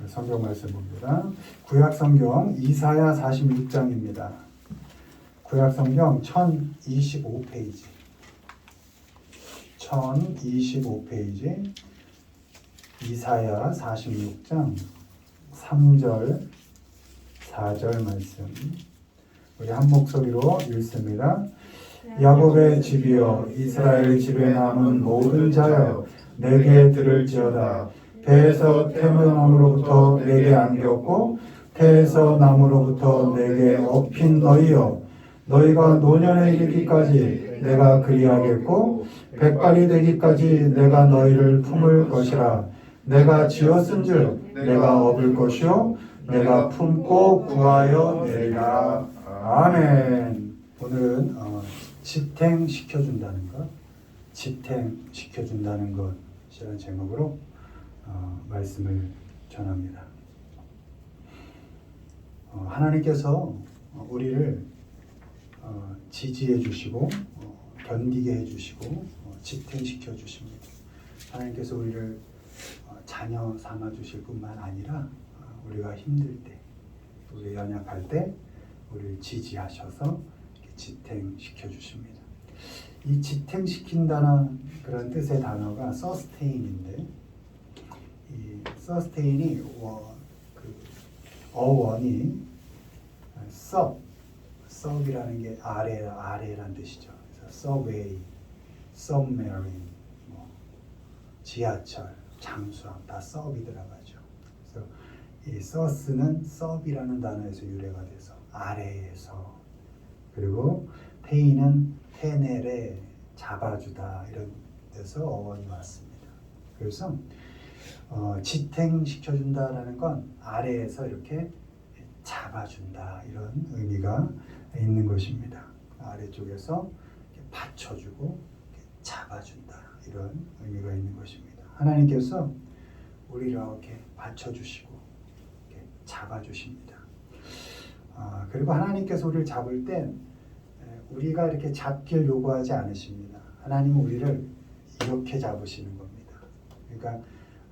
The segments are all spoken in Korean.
성경 말씀 봅니다. 구약 성경 이사야 46장입니다. 구약 성경 1025페이지. 1025페이지. 이사야 46장 3절 4절 말씀. 우리 한 목소리로 읽습니다. 야곱의 집이여 이스라엘 집에 남은 모든 자여 내게 들을지어다. 배에서 태어남으로부터 내게 안겼고 태에서 남으로부터 내게 업힌 너희여 너희가 노년에 이르기까지 내가 그리하겠고 백발이 되기까지 내가 너희를 품을 것이라. 내가 지었은즉 내가 업을 것이요 내가 품고 구하여 내리라. 아멘. 오늘은 지탱시켜준다는 것, 지탱시켜준다는 것이라는 제목으로 말씀을 전합니다. 하나님께서 우리를 지지해 주시고 견디게 해 주시고 지탱시켜 주십니다. 하나님께서 우리를 자녀 삼아 주실 뿐만 아니라 우리가 힘들 때, 우리 연약할 때 우리를 지지하셔서 지탱시켜 주십니다. 이 지탱시킨다는 그런 뜻의 단어가 sustain인데, 이 sustain이 어원이 sub이라는 게 아래라는 뜻이죠. 그래서 subway, submarine, 지하철, 잠수함 다 sub이 들어가죠. 그래서 이 sus는 sub이라는 단어에서 유래가 돼서 아래에서, 그리고 테이는 테넬에 잡아주다 이런 데서 어원이 왔습니다. 그래서 지탱시켜준다라는 건 아래에서 이렇게 잡아준다 이런 의미가 있는 것입니다. 아래쪽에서 이렇게 받쳐주고 이렇게 잡아준다 이런 의미가 있는 것입니다. 하나님께서 우리를 이렇게 받쳐주시고 이렇게 잡아주십니다. 그리고 하나님께서 우리를 잡을 땐 우리가 이렇게 잡기를 요구하지 않으십니다. 하나님은 우리를 이렇게 잡으시는 겁니다. 그러니까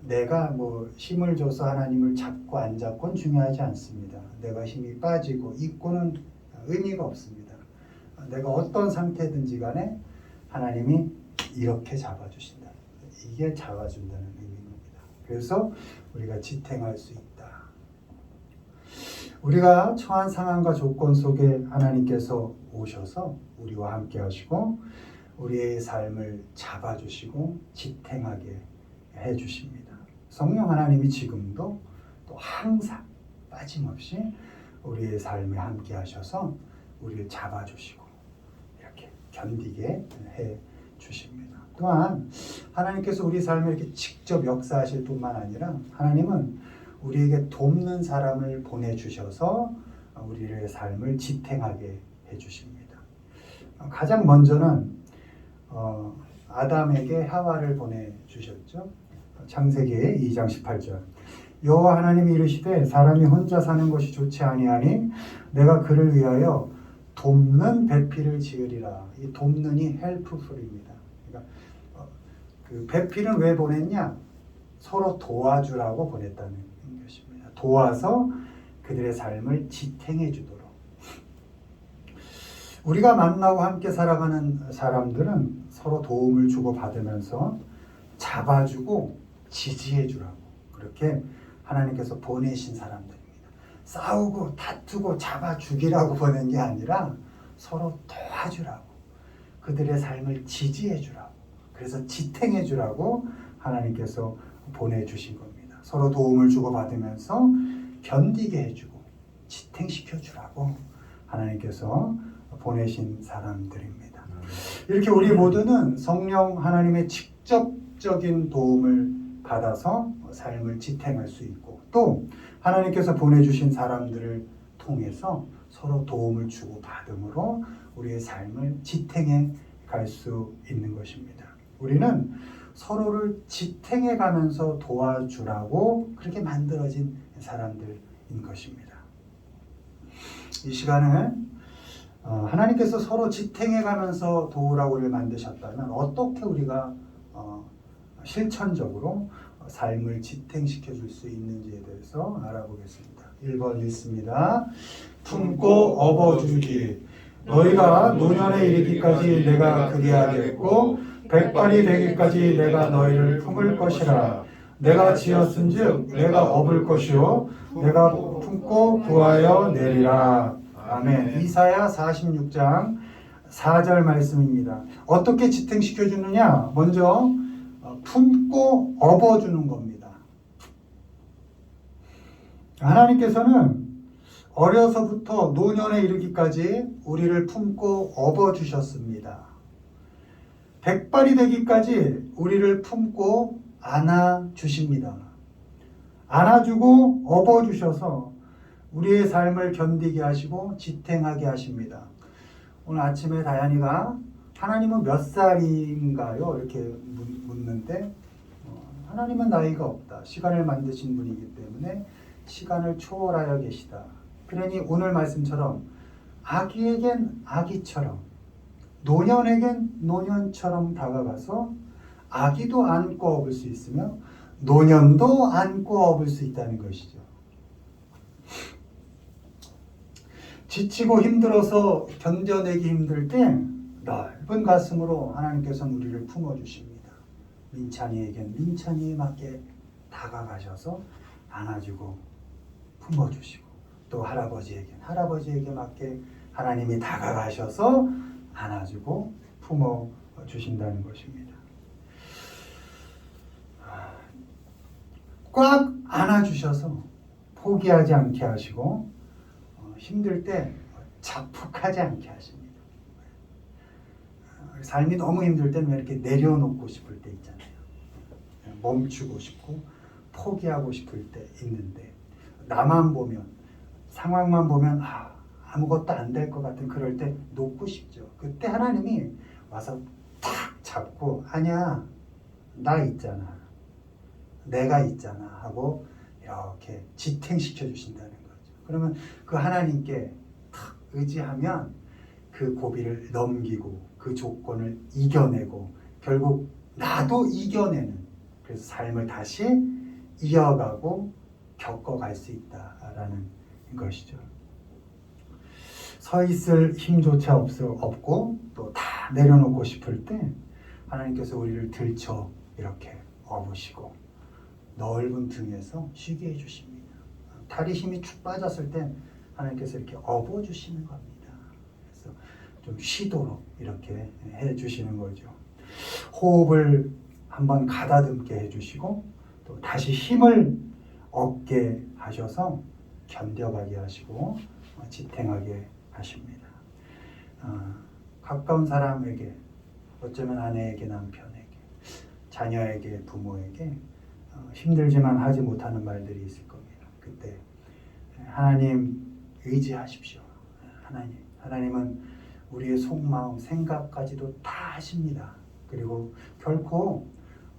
내가 힘을 줘서 하나님을 잡고 안 잡고는 중요하지 않습니다. 내가 힘이 빠지고 있고는 의미가 없습니다. 내가 어떤 상태든지 간에 하나님이 이렇게 잡아주신다. 이게 잡아준다는 의미입니다. 그래서 우리가 지탱할 수 있다. 우리가 처한 상황과 조건 속에 하나님께서 오셔서 우리와 함께 하시고 우리의 삶을 잡아주시고 지탱하게 해주십니다. 성령 하나님이 지금도 또 항상 빠짐없이 우리의 삶에 함께 하셔서 우리를 잡아주시고 이렇게 견디게 해주십니다. 또한 하나님께서 우리 삶에 이렇게 직접 역사하실 뿐만 아니라 하나님은 우리에게 돕는 사람을 보내주셔서 우리의 삶을 지탱하게 해주십니다. 가장 먼저는 아담에게 하와를 보내주셨죠. 창세기 2장 18절. 여호와 하나님이 이르시되 사람이 혼자 사는 것이 좋지 아니하니 내가 그를 위하여 돕는 배필을 지으리라. 이 돕는이 helpful입니다. 그러니까 그 배필은 왜 보냈냐? 서로 도와주라고 보냈다는 것입니다. 도와서 그들의 삶을 지탱해 주도록. 우리가 만나고 함께 살아가는 사람들은 서로 도움을 주고받으면서 잡아주고 지지해 주라고 그렇게 하나님께서 보내신 사람들입니다. 싸우고 다투고 잡아주기라고 보낸 게 아니라 서로 도와주라고, 그들의 삶을 지지해 주라고, 그래서 지탱해 주라고 하나님께서 보내주신 겁니다. 서로 도움을 주고받으면서 견디게 해주고 지탱시켜 주라고 하나님께서 보내신 사람들입니다. 이렇게 우리 모두는 성령 하나님의 직접적인 도움을 받아서 삶을 지탱할 수 있고, 또 하나님께서 보내주신 사람들을 통해서 서로 도움을 주고 받음으로 우리의 삶을 지탱해 갈 수 있는 것입니다. 우리는 서로를 지탱해 가면서 도와주라고 그렇게 만들어진 사람들인 것입니다. 이 시간에 하나님께서 서로 지탱해 가면서 도우라고 우리를 만드셨다면 어떻게 우리가 실천적으로 삶을 지탱시켜 줄 수 있는지에 대해서 알아보겠습니다. 1번 읽습니다. 품고 업어주기. 너희가 노년에 이르기까지 내가 그리하겠고 백발이 되기까지 내가 너희를 품을 것이라. 내가 지었은즉 내가 업을 것이요 내가 품고 구하여 내리라. 아멘. 이사야 46장 4절 말씀입니다. 어떻게 지탱시켜 주느냐? 먼저 품고 업어주는 겁니다. 하나님께서는 어려서부터 노년에 이르기까지 우리를 품고 업어주셨습니다. 백발이 되기까지 우리를 품고 안아주십니다. 안아주고 업어주셔서 우리의 삶을 견디게 하시고 지탱하게 하십니다. 오늘 아침에 다현이가 하나님은 몇 살인가요? 이렇게 묻는데 하나님은 나이가 없다. 시간을 만드신 분이기 때문에 시간을 초월하여 계시다. 그러니 오늘 말씀처럼 아기에겐 아기처럼 노년에겐 노년처럼 다가가서 아기도 안고 업을 수 있으며 노년도 안고 업을 수 있다는 것이죠. 지치고 힘들어서 견뎌내기 힘들 때 넓은 가슴으로 하나님께서는 우리를 품어주십니다. 민찬이에겐 민찬이에 맞게 다가가셔서 안아주고 품어주시고 또 할아버지에겐 할아버지에게 맞게 하나님이 다가가셔서 안아주고 품어주신다는 것입니다. 꽉 안아주셔서 포기하지 않게 하시고 힘들 때 자폭하지 않게 하십니다. 삶이 너무 힘들 때는 왜 이렇게 내려놓고 싶을 때 있잖아요. 멈추고 싶고 포기하고 싶을 때 있는데 나만 보면 상황만 보면 아무것도 안 될 것 같은 그럴 때 놓고 싶죠. 그때 하나님이 와서 탁 잡고 아니야 나 있잖아 내가 있잖아 하고 이렇게 지탱시켜 주신다는 거죠. 그러면 그 하나님께 탁 의지하면 그 고비를 넘기고 그 조건을 이겨내고 결국 나도 이겨내는 그래서 삶을 다시 이어가고 겪어갈 수 있다라는 것이죠. 서 있을 힘조차 없고 또 다 내려놓고 싶을 때 하나님께서 우리를 들쳐 이렇게 업으시고 넓은 등에서 쉬게 해주십니다. 다리 힘이 축 빠졌을 때 하나님께서 이렇게 업어주시는 겁니다. 그래서 좀 쉬도록 이렇게 해주시는 거죠. 호흡을 한번 가다듬게 해주시고 또 다시 힘을 얻게 하셔서 견뎌가게 하시고 지탱하게 하십니다. 가까운 사람에게 어쩌면 아내에게 남편에게 자녀에게 부모에게 힘들지만 하지 못하는 말들이 있을 겁니다. 그때 하나님 의지하십시오. 하나님은 우리의 속마음 생각까지도 다 아십니다. 그리고 결코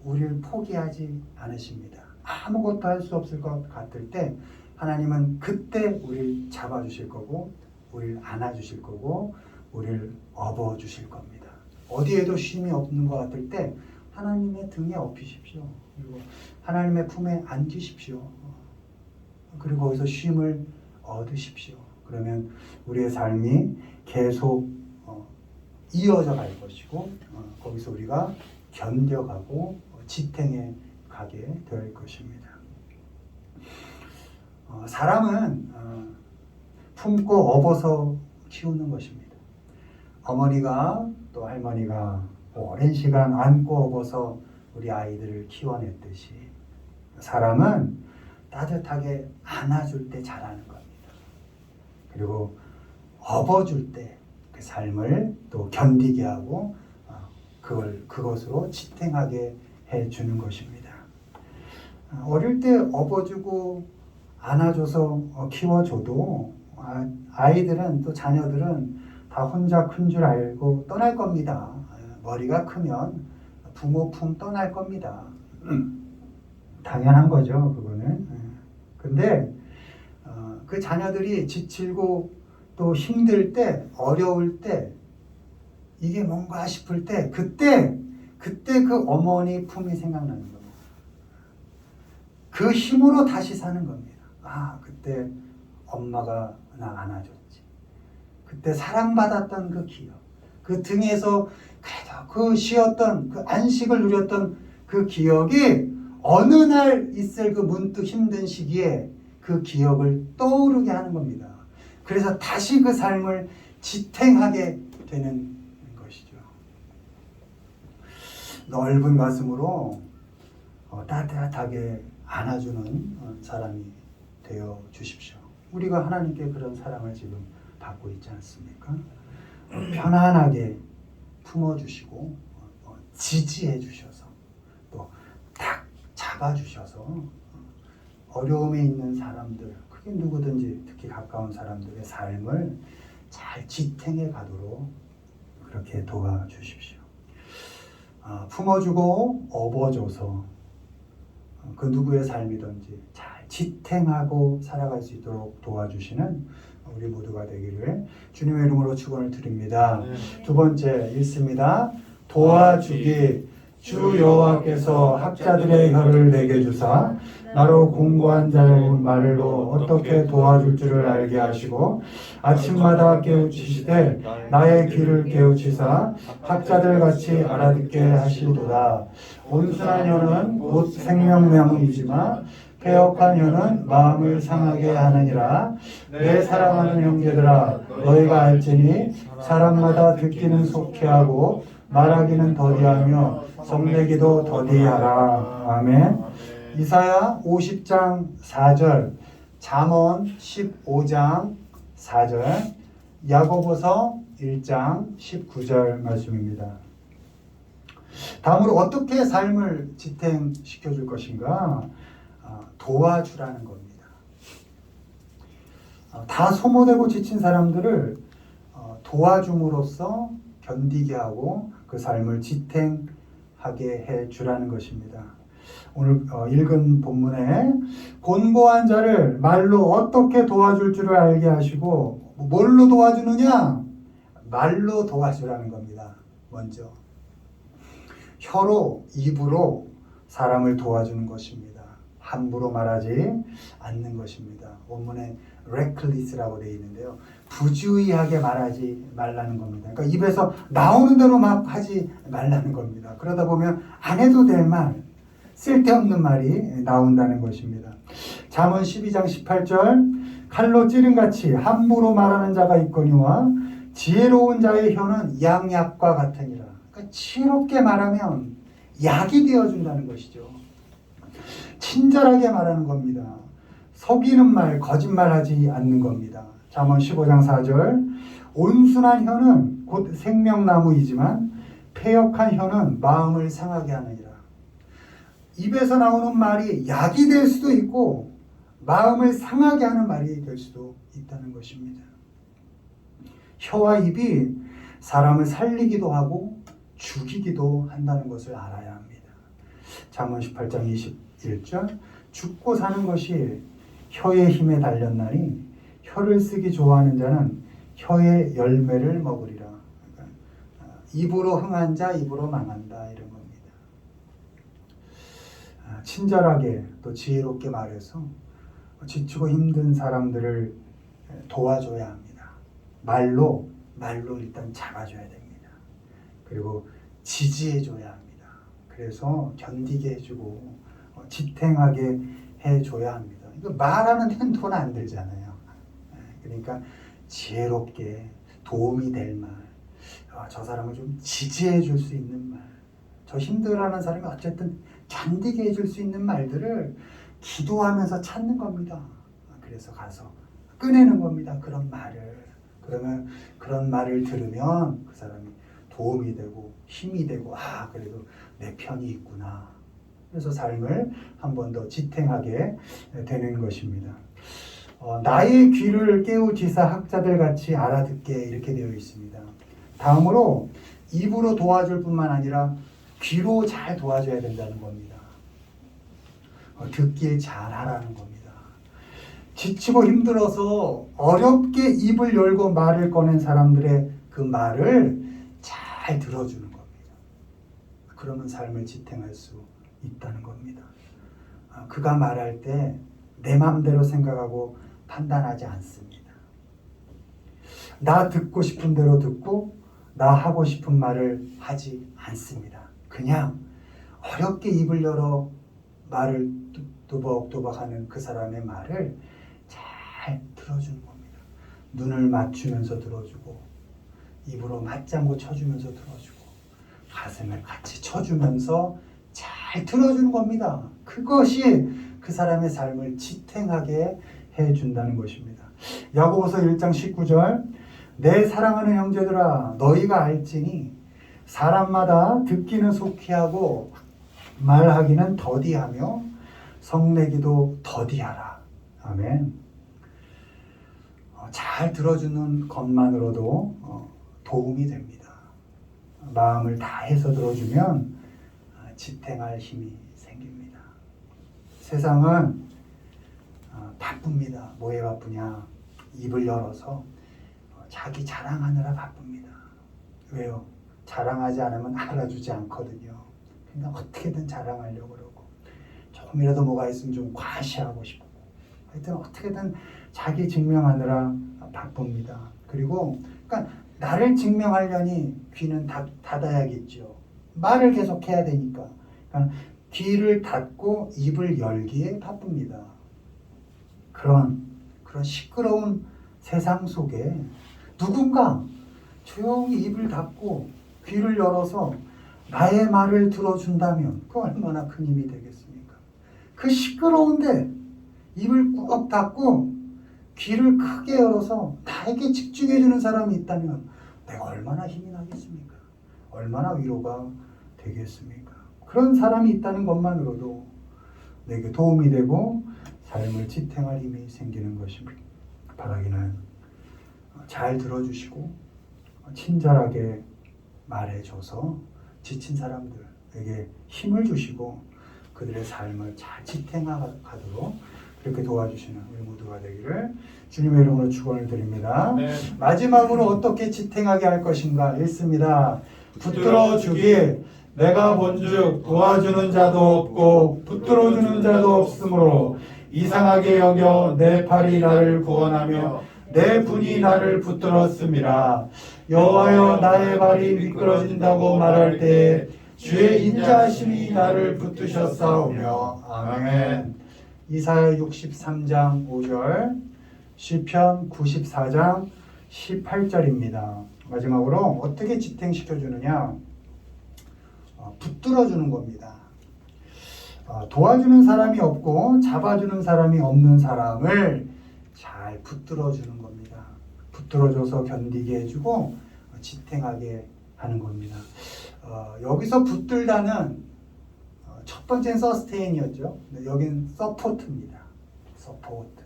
우리를 포기하지 않으십니다. 아무것도 할 수 없을 것 같을 때 하나님은 그때 우리를 잡아주실 거고 우리를 안아주실 거고 우리를 업어주실 겁니다. 어디에도 쉼이 없는 것 같을 때 하나님의 등에 업히십시오. 그리고 하나님의 품에 안기십시오. 그리고 거기서 쉼을 얻으십시오. 그러면 우리의 삶이 계속 이어져 갈 것이고 거기서 우리가 견뎌가고 지탱해 가게 될 것입니다. 사람은 품고 업어서 키우는 것입니다. 어머니가 또 할머니가 오랜 시간 안고 업어서 우리 아이들을 키워냈듯이 사람은 따뜻하게 안아줄 때 자라는 겁니다. 그리고 업어줄 때 그 삶을 또 견디게 하고 그것으로 지탱하게 해주는 것입니다. 어릴 때 업어주고 안아줘서 키워줘도 아이들은 또 자녀들은 다 혼자 큰 줄 알고 떠날 겁니다. 머리가 크면 부모 품 떠날 겁니다. 당연한 거죠, 그거는. 근데 그 자녀들이 지치고 또 힘들 때, 어려울 때, 이게 뭔가 싶을 때, 그때 그 어머니 품이 생각나는 겁니다. 그 힘으로 다시 사는 겁니다. 아, 그때 엄마가 나 안아줬지. 그때 사랑받았던 그 기억, 그 등에서 그래도 그 쉬었던 그 안식을 누렸던 그 기억이 어느 날 있을 그 문득 힘든 시기에 그 기억을 떠오르게 하는 겁니다. 그래서 다시 그 삶을 지탱하게 되는 것이죠. 넓은 가슴으로 따뜻하게 안아주는 사람이 되어 주십시오. 우리가 하나님께 그런 사랑을 지금 받고 있지 않습니까? 편안하게 품어주시고 지지해 주셔서 또 딱 잡아주셔서 어려움에 있는 사람들, 그게 누구든지 특히 가까운 사람들의 삶을 잘 지탱해 가도록 그렇게 도와주십시오. 품어주고 업어줘서 그 누구의 삶이든지 잘 지탱하고 살아갈 수 있도록 도와주시는 우리 모두가 되기를 주님의 이름으로 축원을 드립니다. 두 번째 읽습니다. 도와주기. 주 여호와께서 학자들의 혀를 내게 주사 나로 공고한 자의 말로 어떻게 도와줄 줄을 알게 하시고 아침마다 깨우치시되 나의 귀를 깨우치사 학자들 같이 알아듣게 하시도다. 온순한 혀는 곧 생명명이지만 패역한 혀는 마음을 상하게 하느니라. 내 사랑하는 형제들아, 너희가 알지니 사람마다 듣기는 속히하고 말하기는 더디하며 성내기도 더디하라. 아멘. 이사야 50장 4절, 잠언 15장 4절, 야고보서 1장 19절 말씀입니다. 다음으로 어떻게 삶을 지탱시켜 줄 것인가? 도와주라는 겁니다. 다 소모되고 지친 사람들을 도와줌으로써 견디게 하고 그 삶을 지탱하게 해 주라는 것입니다. 오늘 읽은 본문에 곤고한 자를 말로 어떻게 도와줄 줄을 알게 하시고 뭘로 도와주느냐? 말로 도와주라는 겁니다. 먼저 혀로, 입으로 사람을 도와주는 것입니다. 함부로 말하지 않는 것입니다. 원문에 reckless라고 되어 있는데요. 부주의하게 말하지 말라는 겁니다. 그러니까 입에서 나오는 대로 막 하지 말라는 겁니다. 그러다 보면 안 해도 될 말, 쓸데없는 말이 나온다는 것입니다. 잠언 12장 18절, 칼로 찌른같이 함부로 말하는 자가 있거니와 지혜로운 자의 혀는 양약과 같으니라. 그러니까 지혜롭게 말하면 약이 되어준다는 것이죠. 친절하게 말하는 겁니다. 속이는 말, 거짓말하지 않는 겁니다. 잠언 15장 4절, 온순한 혀는 곧 생명나무이지만 패역한 혀는 마음을 상하게 하느니라. 입에서 나오는 말이 약이 될 수도 있고 마음을 상하게 하는 말이 될 수도 있다는 것입니다. 혀와 입이 사람을 살리기도 하고 죽이기도 한다는 것을 알아야 합니다. 잠언 18장 21절, 죽고 사는 것이 혀의 힘에 달렸나니 혀를 쓰기 좋아하는 자는 혀의 열매를 먹으리라. 그러니까 입으로 흥한 자 입으로 망한다, 이런 겁니다. 친절하게 또 지혜롭게 말해서 지치고 힘든 사람들을 도와줘야 합니다. 말로 일단 잡아줘야 됩니다. 그리고 지지해줘야 합니다. 그래서 견디게 해주고 지탱하게 해줘야 합니다. 이거 말하는 데는 돈 안 들잖아요. 그러니까 지혜롭게 도움이 될 말, 저 사람을 좀 지지해 줄 수 있는 말, 저 힘들어하는 사람이 어쨌든 견디게 해줄 수 있는 말들을 기도하면서 찾는 겁니다. 그래서 가서 꺼내는 겁니다. 그런 말을. 그러면 그런 말을 들으면 그 사람이 도움이 되고 힘이 되고, 그래도 내 편이 있구나. 그래서 삶을 한 번 더 지탱하게 되는 것입니다. 나의 귀를 깨우치사 학자들 같이 알아듣게, 이렇게 되어 있습니다. 다음으로 입으로 도와줄 뿐만 아니라 귀로 잘 도와줘야 된다는 겁니다. 듣길 잘하라는 겁니다. 지치고 힘들어서 어렵게 입을 열고 말을 꺼낸 사람들의 그 말을 잘 들어주는 겁니다. 그러면 삶을 지탱할 수 있다는 겁니다. 그가 말할 때 내 마음대로 생각하고 판단하지 않습니다. 나 듣고 싶은 대로 듣고 나 하고 싶은 말을 하지 않습니다. 그냥 어렵게 입을 열어 말을 또박또박하는 그 사람의 말을 잘 들어주는 겁니다. 눈을 맞추면서 들어주고 입으로 맞장구 쳐주면서 들어주고 가슴을 같이 쳐주면서 잘 들어주는 겁니다. 그것이 그 사람의 삶을 지탱하게 해준다는 것입니다. 야고보서 1장 19절 내 사랑하는 형제들아 너희가 알지니 사람마다 듣기는 속히 하고 말하기는 더디하며 성내기도 더디하라. 아멘. 잘 들어주는 것만으로도 도움이 됩니다. 마음을 다해서 들어주면 지탱할 힘이 생깁니다. 세상은 바쁩니다. 뭐에 바쁘냐? 입을 열어서 자기 자랑하느라 바쁩니다. 왜요? 자랑하지 않으면 알아주지 않거든요. 그러니까 어떻게든 자랑하려고 그러고 조금이라도 뭐가 있으면 좀 과시하고 싶고 하여튼 어떻게든 자기 증명하느라 바쁩니다. 그리고 그러니까 나를 증명하려니 귀는 닫아야겠죠. 말을 계속 해야 되니까. 그러니까 귀를 닫고 입을 열기에 바쁩니다. 그런 시끄러운 세상 속에 누군가 조용히 입을 닫고 귀를 열어서 나의 말을 들어준다면 그 얼마나 큰 힘이 되겠습니까? 그 시끄러운데 입을 꾹 닫고 귀를 크게 열어서 나에게 집중해주는 사람이 있다면 내가 얼마나 힘이 나겠습니까? 얼마나 위로가 되겠습니까? 그런 사람이 있다는 것만으로도 내게 도움이 되고 삶을 지탱할 힘이 생기는 것입니다. 바라기는 잘 들어주시고 친절하게 말해줘서 지친 사람들에게 힘을 주시고 그들의 삶을 잘 지탱하도록 그렇게 도와주시는 우리 모두가 되기를 주님의 이름으로 축원을 드립니다. 네. 마지막으로 어떻게 지탱하게 할 것인가 읽습니다. 붙들어 주길 내가 본즉 도와주는 자도 없고 붙들어주는 자도 없으므로 이상하게 여겨 내 팔이 나를 구원하며 내 분이 나를 붙들었음이라. 여호와여 나의 발이 미끄러진다고 말할 때 주의 인자하심이 나를 붙드셨사오며. 아멘. 이사야 63장 5절 시편 94장 18절입니다. 마지막으로 어떻게 지탱시켜주느냐? 붙들어주는 겁니다. 도와주는 사람이 없고 잡아주는 사람이 없는 사람을 잘 붙들어주는 겁니다. 붙들어줘서 견디게 해주고 지탱하게 하는 겁니다. 여기서 붙들다는 첫 번째는 서스테인이었죠. 여기는 서포트입니다. 서포트.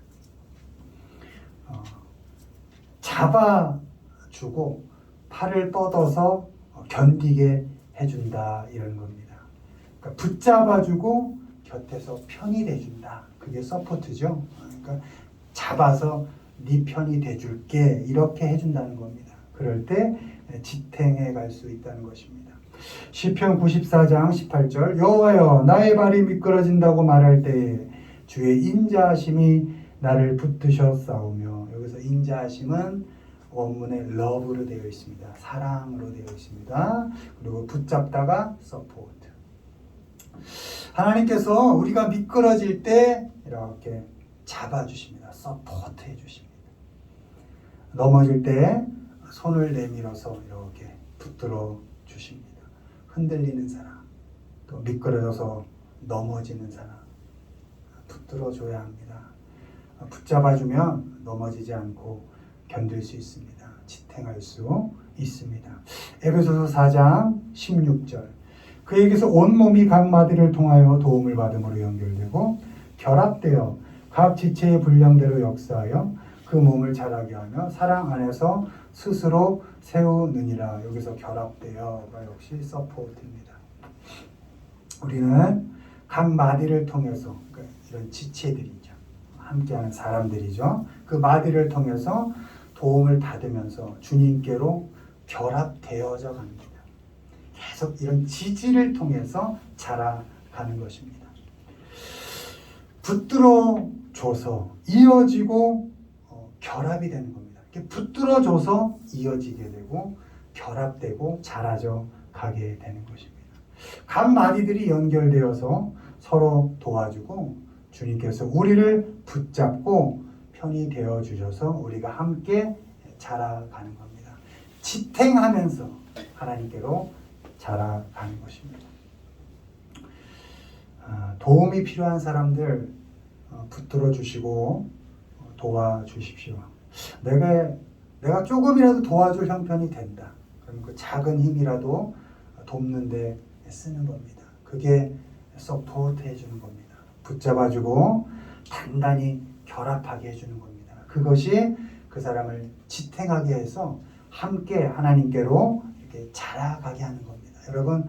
잡아주고 팔을 뻗어서 견디게 해준다 이런 겁니다. 그러니까 붙잡아주고 곁에서 편이 돼준다. 그게 서포트죠. 그러니까 잡아서 네 편이 돼줄게 이렇게 해준다는 겁니다. 그럴 때 지탱해 갈 수 있다는 것입니다. 시편 94장 18절 여호와여 나의 발이 미끄러진다고 말할 때에 주의 인자하심이 나를 붙드셨사오며. 여기서 인자하심은 원문에 love로 되어 있습니다. 사랑으로 되어 있습니다. 그리고 붙잡다가 support. 하나님께서 우리가 미끄러질 때 이렇게 잡아주십니다. support 해주십니다. 넘어질 때 손을 내밀어서 이렇게 붙들어 주십니다. 흔들리는 사람, 또 미끄러져서 넘어지는 사람 붙들어 줘야 합니다. 붙잡아주면 넘어지지 않고 견딜 수 있습니다. 지탱할 수 있습니다. 에베소서 4장 16절 그에게서 온몸이 각 마디를 통하여 도움을 받음으로 연결되고 결합되어 각 지체의 분량대로 역사하여 그 몸을 자라게 하며 사랑 안에서 스스로 세우느니라. 여기서 결합되어가 역시 서포트입니다. 우리는 각 마디를 통해서 그러니까 이런 지체들이죠. 함께하는 사람들이죠. 그 마디를 통해서 도움을 받으면서 주님께로 결합되어져 갑니다. 계속 이런 지지를 통해서 자라가는 것입니다. 붙들어 줘서 이어지고 결합이 되는 겁니다. 이렇게 붙들어 줘서 이어지게 되고 결합되고 자라져 가게 되는 것입니다. 각 마디들이 연결되어서 서로 도와주고 주님께서 우리를 붙잡고 편이 되어 주셔서 우리가 함께 자라가는 겁니다. 지탱하면서 하나님께로 자라가는 것입니다. 도움이 필요한 사람들 붙들어 주시고 도와주십시오. 내가 조금이라도 도와줄 형편이 된다. 그럼 그 작은 힘이라도 돕는 데 쓰는 겁니다. 그게 서포트 해주는 겁니다. 붙잡아주고 단단히 결합하게 해주는 겁니다. 그것이 그 사람을 지탱하게 해서 함께 하나님께로 이렇게 자라가게 하는 겁니다. 여러분,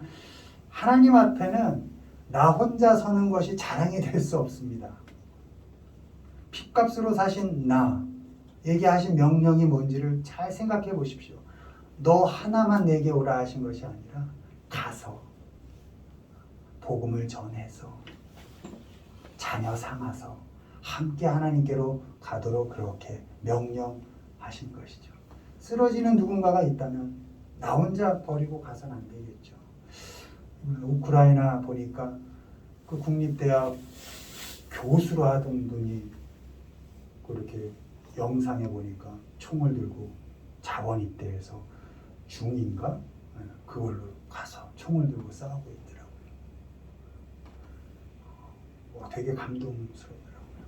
하나님 앞에는 나 혼자 서는 것이 자랑이 될 수 없습니다. 핏값으로 사신 나에게 하신 명령이 뭔지를 잘 생각해 보십시오. 너 하나만 내게 오라 하신 것이 아니라 가서 복음을 전해서 자녀 삼아서 함께 하나님께로 가도록 그렇게 명령하신 것이죠. 쓰러지는 누군가가 있다면 나 혼자 버리고 가서는 안 되겠죠. 우크라이나 보니까 그 국립대학 교수로 하던 분이 그렇게 영상에 보니까 총을 들고 자원 입대해서 중인가? 그걸로 가서 총을 들고 싸우고 있더라고요. 되게 감동스럽더라고요.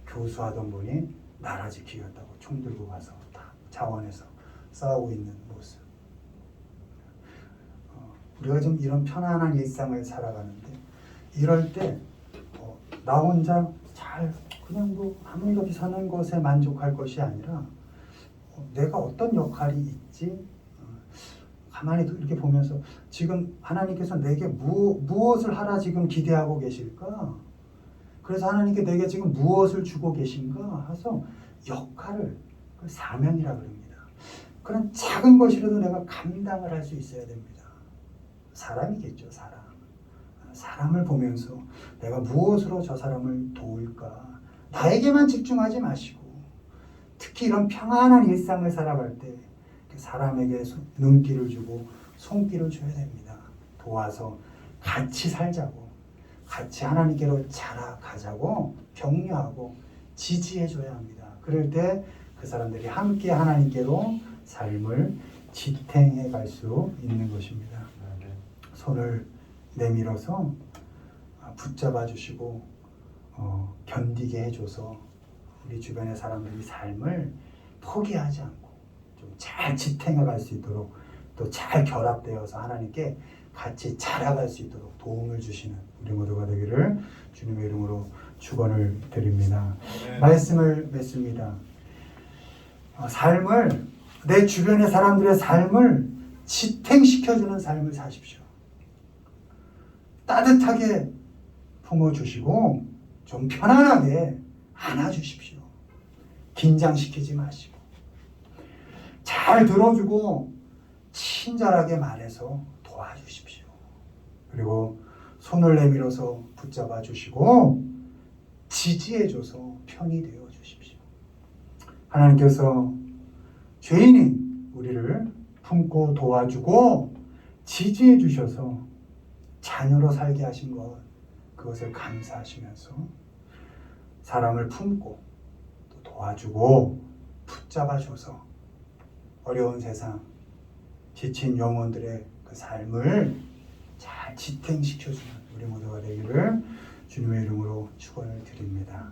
교수하던 분이 나라 지키겠다고 총 들고 가서 다 자원에서 싸우고 있는 모습. 우리가 좀 이런 편안한 일상을 살아가는데 이럴 때 나 혼자 잘 그냥 뭐 아무 일 없이 사는 것에 만족할 것이 아니라 내가 어떤 역할이 있지? 가만히 이렇게 보면서 지금 하나님께서 내게 무엇을 하라 지금 기대하고 계실까? 그래서 하나님께 내게 지금 무엇을 주고 계신가? 해서 역할을 사명이라 그럽니다. 그런 작은 것이라도 내가 감당을 할 수 있어야 됩니다. 사람이겠죠, 사람. 사람을 보면서 내가 무엇으로 저 사람을 도울까? 나에게만 집중하지 마시고 특히 이런 평안한 일상을 살아갈 때 사람에게 눈길을 주고 손길을 줘야 됩니다. 도와서 같이 살자고 같이 하나님께로 자라가자고 격려하고 지지해줘야 합니다. 그럴 때 그 사람들이 함께 하나님께로 삶을 지탱해 갈 수 있는 것입니다. 손을 내밀어서 붙잡아 주시고 견디게 해줘서 우리 주변의 사람들이 삶을 포기하지 않고 좀 잘 지탱해 갈 수 있도록 또 잘 결합되어서 하나님께 같이 자라갈 수 있도록 도움을 주시는 우리 모두가 되기를 주님의 이름으로 축원을 드립니다. 말씀을 맺습니다. 삶을 내 주변의 사람들의 삶을 지탱시켜주는 삶을 사십시오. 따뜻하게 품어주시고 좀 편안하게 안아주십시오. 긴장시키지 마시고 잘 들어주고 친절하게 말해서 도와주십시오. 그리고 손을 내밀어서 붙잡아 주시고 지지해줘서 편이 되어 주십시오. 하나님께서 죄인인 우리를 품고 도와주고 지지해 주셔서 자녀로 살게 하신 것, 그것을 감사하시면서 사람을 품고 또 도와주고 붙잡아줘서 어려운 세상, 지친 영혼들의 그 삶을 잘 지탱시켜주는 우리 모두가 되기를 주님의 이름으로 축원을 드립니다.